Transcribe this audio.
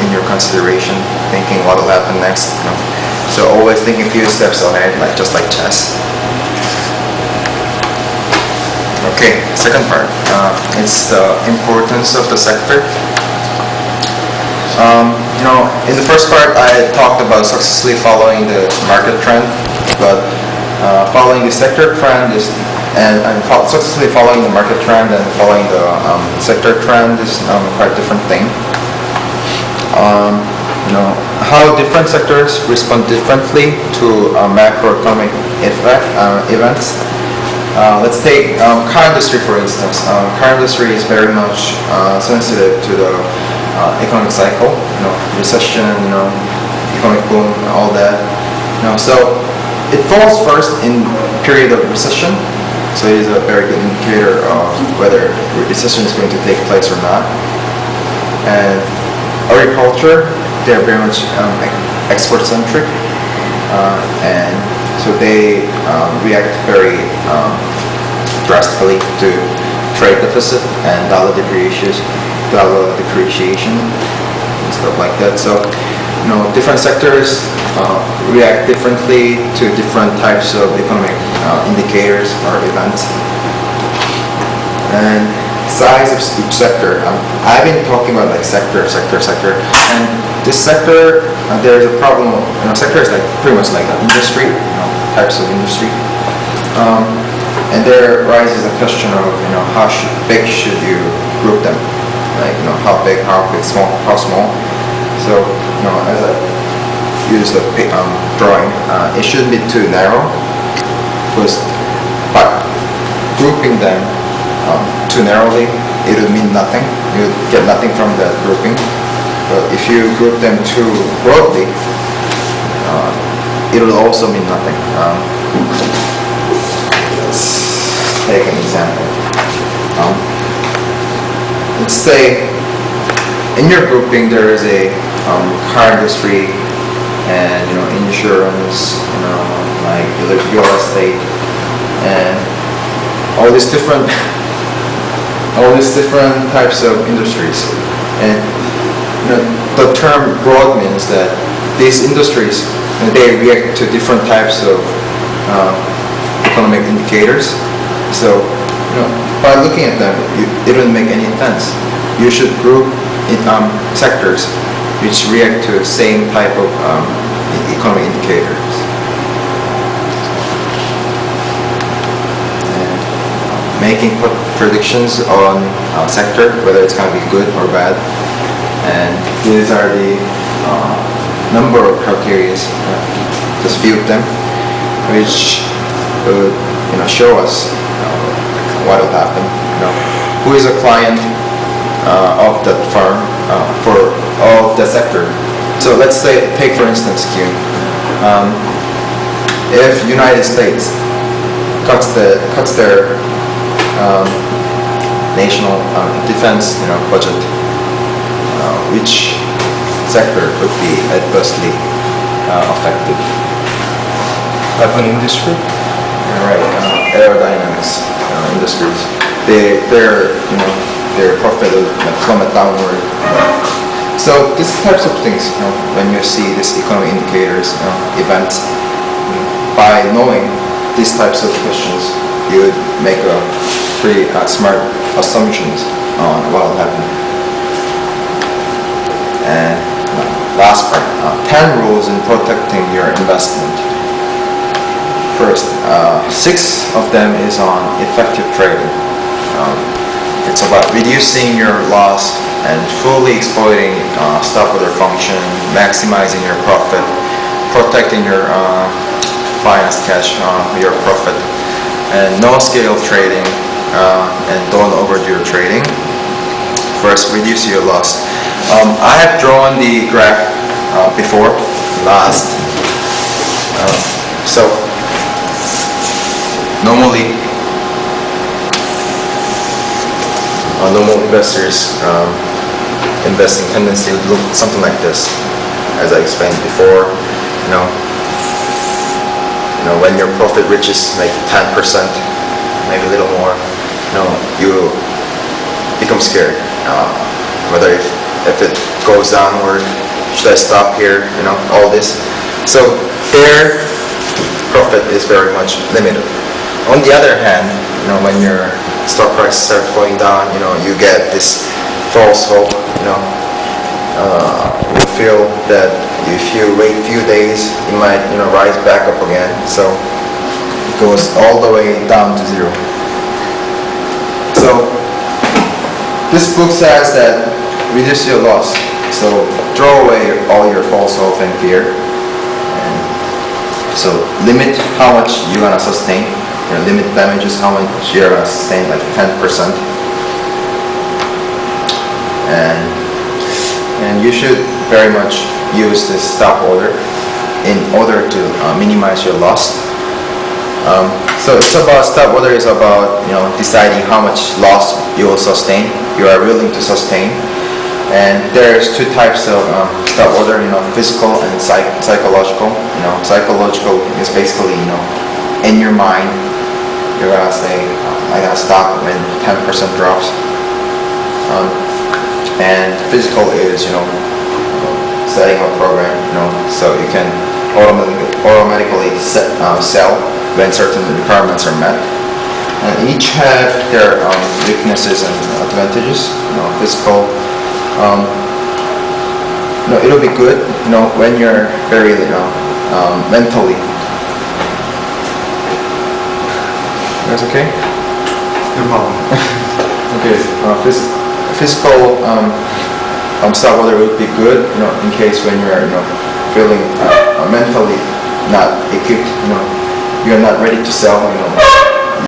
in your consideration, thinking what will happen next. So always thinking a few steps ahead, just like chess. Okay, second part. It's the importance of the sector. In the first part, I talked about successfully following the market trend, but following the sector trend is, and successfully following the market trend and following the sector trend is quite a different thing. How different sectors respond differently to macroeconomic events. Let's take car industry for instance. Car industry is very much sensitive to the economic cycle, recession, economic boom, all that. So it falls first in period of recession. So it is a very good indicator of whether recession is going to take place or not. And agriculture, they're very much export-centric, and so they react very drastically to trade deficit and dollar depreciation and stuff like that. So, different sectors react differently to different types of economic indicators or events. And size of each sector. I've been talking about sector, and this sector, there is a problem. Sector is pretty much like an industry, types of industry. And there arises a question of how big should you group them? How big, how small, how small. So as I use the drawing, it shouldn't be too narrow, because by grouping them too narrowly, it would mean nothing. You would get nothing from that grouping. But if you group them too broadly, it will also mean nothing. Let's take an example. Let's say in your grouping there is a car industry and insurance, like real estate, and all these different types of industries. And the term broad means that these industries, they react to different types of economic indicators. So by looking at them, it doesn't make any sense. You should group sectors which react to the same type of economic indicators. And making predictions on sector, whether it's going to be good or bad. And these are the number of criteria, just few of them, which would show us what will happen. Who is a client of that firm of the sector? So let's take for instance Q. If United States cuts their national defense budget, which sector would be adversely affected? Weapon industry, right? Aerodynamics industries. Their profit will plummet downward. So these types of things, when you see these economic indicators, events, by knowing these types of questions, you would make a pretty smart assumptions on what will happen. And last part, 10 rules in protecting your investment. First, 6 of them is on effective trading. It's about reducing your loss and fully exploiting stock order function, maximizing your profit, protecting your finance cash, your profit, and no scale trading, and don't overdo your trading. First, reduce your loss. I have drawn the graph before, last. So normally, normal investors investing tendency would look something like this, as I explained before. When your profit reaches like 10%, maybe a little more, you become scared. Whether if if it goes downward, should I stop here, all this. So their profit is very much limited. On the other hand, when your stock price starts going down, you get this false hope, you feel that if you wait a few days, it might, rise back up again. So it goes all the way down to zero. So this book says that reduce your loss. So throw away all your false hope and fear. And so limit how much you're gonna sustain. Limit damages how much you're gonna sustain, like 10%. And you should very much use this stop order in order to minimize your loss. So it's about stop order is about deciding how much loss you will sustain, you are willing to sustain. And there's two types of stop order, physical and psychological. Psychological is basically in your mind you're gonna say I gotta stop when 10% drops. And physical is setting a program, so you can automatically sell when certain requirements are met. And each have their weaknesses and advantages. Physical, it'll be good, when you're very, mentally. That's okay? No problem. Okay, physical stop order would be good, in case when you're, feeling mentally not equipped, you're not ready to sell,